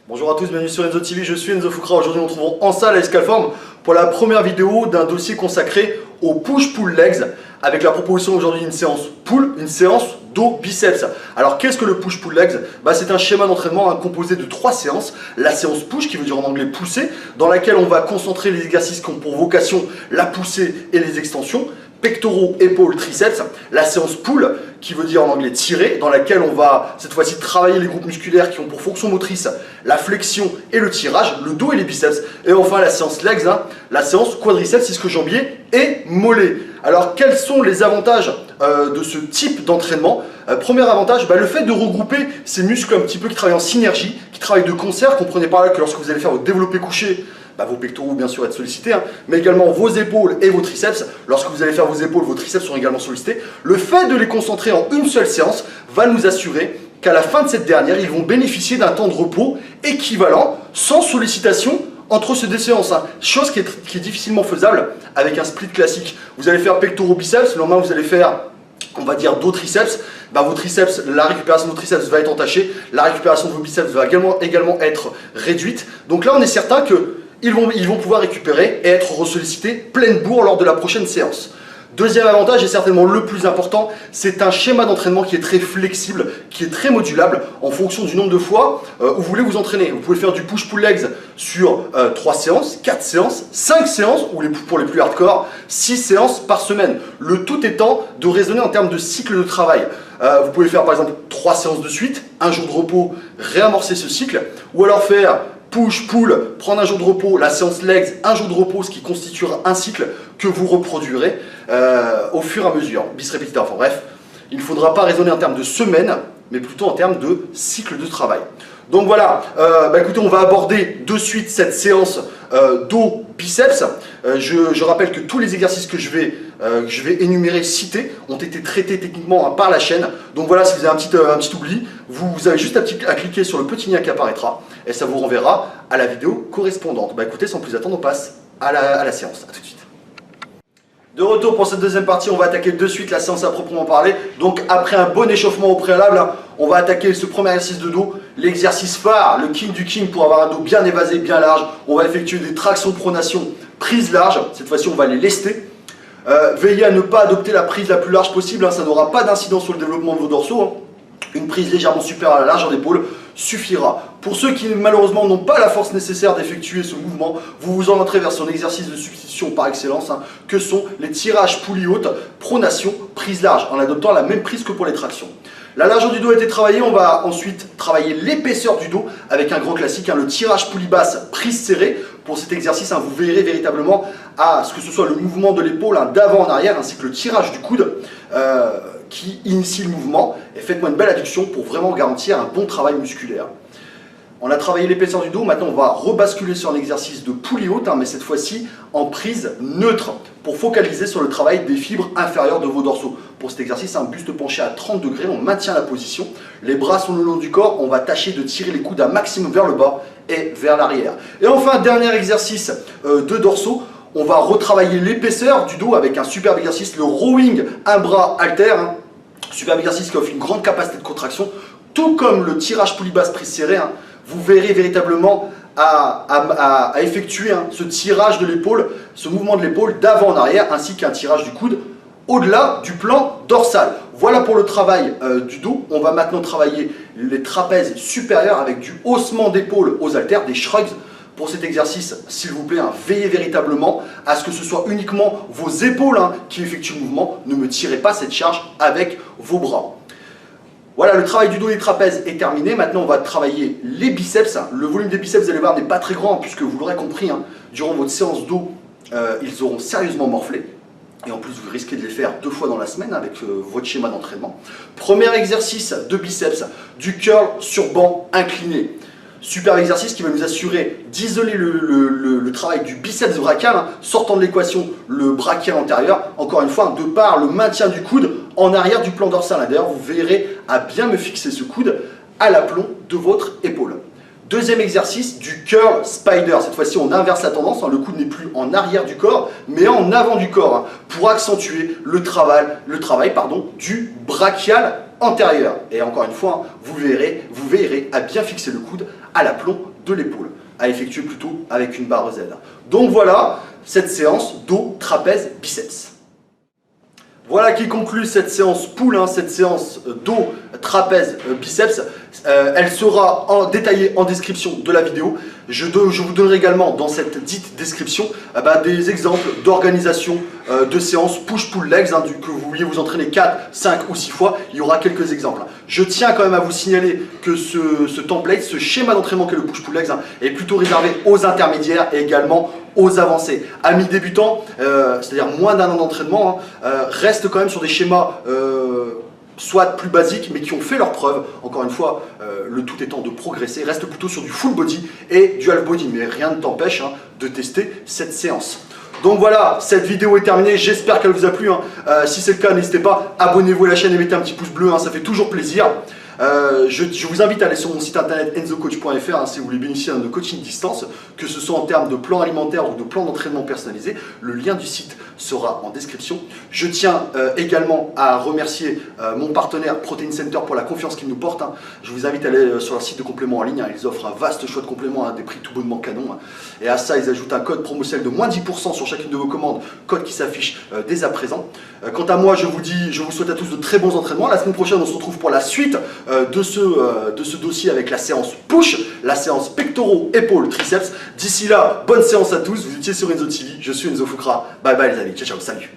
Bonjour à tous, bienvenue sur Enzo TV, je suis Enzo Fukra. Aujourd'hui nous nous retrouvons en salle à Escalform pour la première vidéo d'un dossier consacré au push-pull legs avec la proposition aujourd'hui d'une séance pull, une séance dos biceps. Alors qu'est-ce que le push-pull legs? C'est un schéma d'entraînement composé de 3 séances. La séance push qui veut dire en anglais pousser, dans laquelle on va concentrer les exercices qui ont pour vocation la poussée et les extensions. Pectoraux, épaules, triceps. La séance pull qui veut dire en anglais tirer, dans laquelle on va cette fois-ci travailler les groupes musculaires qui ont pour fonction motrice la flexion et le tirage, le dos et les biceps. Et enfin la séance legs, la séance quadriceps, ischio-jambier et mollet. Alors quels sont les avantages de ce type d'entraînement? Premier avantage, le fait de regrouper ces muscles un petit peu qui travaillent en synergie, qui travaillent de concert. Comprenez par là que lorsque vous allez faire votre développé couché, vos pectoraux bien sûr être sollicités, mais également vos épaules et vos triceps. Lorsque vous allez faire vos épaules, vos triceps seront également sollicités. Le fait de les concentrer en une seule séance va nous assurer qu'à la fin de cette dernière, ils vont bénéficier d'un temps de repos équivalent, sans sollicitation entre ces deux séances. Chose qui est difficilement faisable avec un split classique. Vous allez faire pectoraux biceps, le lendemain vous allez faire, on va dire, dos triceps. Vos triceps, la récupération de vos triceps va être entachée, la récupération de vos biceps va également être réduite. Donc là on est certain que ils vont pouvoir récupérer et être ressollicités pleine bourre lors de la prochaine séance. Deuxième avantage, et certainement le plus important, c'est un schéma d'entraînement qui est très flexible, qui est très modulable en fonction du nombre de fois où vous voulez vous entraîner. Vous pouvez faire du push-pull legs sur 3 séances, 4 séances, 5 séances, ou pour les plus hardcore, 6 séances par semaine. Le tout étant de raisonner en termes de cycle de travail. Vous pouvez faire par exemple 3 séances de suite, un jour de repos, réamorcer ce cycle, ou alors faire push, pull, prendre un jour de repos, la séance legs, un jour de repos, ce qui constituera un cycle que vous reproduirez au fur et à mesure, bis repetita. Enfin bref, il ne faudra pas raisonner en termes de semaines, mais plutôt en termes de cycle de travail. Donc voilà, écoutez, on va aborder de suite cette séance dos biceps. Je rappelle que tous les exercices que je vais énumérer, citer, ont été traités techniquement par la chaîne. Donc voilà, si vous avez un petit oubli, vous avez juste à cliquer sur le petit lien qui apparaîtra et ça vous renverra à la vidéo correspondante. Écoutez, sans plus attendre, on passe à la séance. À tout de suite. De retour pour cette deuxième partie, on va attaquer de suite la séance à proprement parler. Donc après un bon échauffement au préalable, on va attaquer ce premier exercice de dos, l'exercice phare, le king du king pour avoir un dos bien évasé, bien large. On va effectuer des tractions pronation, prise large. Cette fois-ci, on va les lester. Veillez à ne pas adopter la prise la plus large possible, ça n'aura pas d'incidence sur le développement de vos dorsaux. Une prise légèrement supérieure à la largeur d'épaule suffira. Pour ceux qui malheureusement n'ont pas la force nécessaire d'effectuer ce mouvement, vous vous orienterez vers son exercice de substitution par excellence, que sont les tirages poulie haute, pronation, prise large, en adoptant la même prise que pour les tractions. La largeur du dos a été travaillée, on va ensuite travailler l'épaisseur du dos avec un grand classique, le tirage poulie basse, prise serrée. Pour cet exercice, vous verrez véritablement à ce que ce soit le mouvement de l'épaule d'avant en arrière, ainsi que le tirage du coude qui initie le mouvement. Et faites-moi une belle adduction pour vraiment garantir un bon travail musculaire. On a travaillé l'épaisseur du dos, maintenant on va rebasculer sur un exercice de poulie haute, mais cette fois-ci en prise neutre, pour focaliser sur le travail des fibres inférieures de vos dorsaux. Pour cet exercice, un buste penché à 30 degrés, on maintient la position, les bras sont le long du corps, on va tâcher de tirer les coudes un maximum vers le bas et vers l'arrière. Et enfin, dernier exercice de dorsaux, on va retravailler l'épaisseur du dos avec un superbe exercice, le rowing, un bras halter, superbe exercice qui offre une grande capacité de contraction, tout comme le tirage poulie basse prise serrée. Vous verrez véritablement à effectuer ce tirage de l'épaule, ce mouvement de l'épaule d'avant en arrière, ainsi qu'un tirage du coude au-delà du plan dorsal. Voilà pour le travail du dos. On va maintenant travailler les trapèzes supérieurs avec du haussement d'épaule aux haltères, des shrugs. Pour cet exercice, s'il vous plaît, veillez véritablement à ce que ce soit uniquement vos épaules qui effectuent le mouvement. Ne me tirez pas cette charge avec vos bras. Voilà, le travail du dos et des trapèzes est terminé. Maintenant, on va travailler les biceps. Le volume des biceps, vous allez voir, n'est pas très grand puisque vous l'aurez compris, durant votre séance dos, ils auront sérieusement morflé. Et en plus, vous risquez de les faire 2 fois dans la semaine avec votre schéma d'entraînement. Premier exercice de biceps, du curl sur banc incliné. Super exercice qui va nous assurer d'isoler le travail du biceps brachial, sortant de l'équation le brachial antérieur, encore une fois, de par le maintien du coude en arrière du plan dorsal. D'ailleurs, vous verrez à bien me fixer ce coude à l'aplomb de votre épaule. Deuxième exercice, du curl spider. Cette fois-ci, on inverse la tendance. Le coude n'est plus en arrière du corps, mais en avant du corps, pour accentuer le travail du brachial antérieure. Et encore une fois, vous veillerez à bien fixer le coude à l'aplomb de l'épaule, à effectuer plutôt avec une barre Z. Donc voilà cette séance dos, trapèze, biceps. Voilà qui conclut cette séance pull, cette séance dos, trapèze, biceps. Elle sera détaillée en description de la vidéo. Je vous donnerai également dans cette dite description des exemples d'organisation de séances push-pull legs, que vous vouliez vous entraîner 4, 5 ou 6 fois. Il y aura quelques exemples. Je tiens quand même à vous signaler que ce template, ce schéma d'entraînement qu'est le push-pull legs est plutôt réservé aux intermédiaires et également aux avancés. Amis débutants, c'est-à-dire moins d'un an d'entraînement, restent quand même sur des schémas soit plus basiques mais qui ont fait leurs preuves. Encore une fois, le tout étant de progresser, reste plutôt sur du full body et du half body, mais rien ne t'empêche de tester cette séance. Donc voilà, cette vidéo est terminée, j'espère qu'elle vous a plu. Si c'est le cas, n'hésitez pas, abonnez-vous à la chaîne et mettez un petit pouce bleu, ça fait toujours plaisir. Je vous invite à aller sur mon site internet enzocoach.fr si vous voulez bénéficier de coaching distance, que ce soit en termes de plan alimentaire ou de plan d'entraînement personnalisé. Le lien du site sera en description. Je tiens également à remercier mon partenaire Protein Center pour la confiance qu'il nous porte. Je vous invite à aller sur leur site de compléments en ligne. Ils offrent un vaste choix de compléments à des prix tout bonnement canon. Et à ça, ils ajoutent un code promotionnel de moins 10% sur chacune de vos commandes, code qui s'affiche dès à présent. Quant à moi, je vous souhaite à tous de très bons entraînements. La semaine prochaine, on se retrouve pour la suite de ce dossier avec la séance push, la séance pectoraux, épaules, triceps. D'ici là, bonne séance à tous. Vous étiez sur Enzo TV, je suis Enzo Fukra. Bye bye les amis, ciao ciao, salut.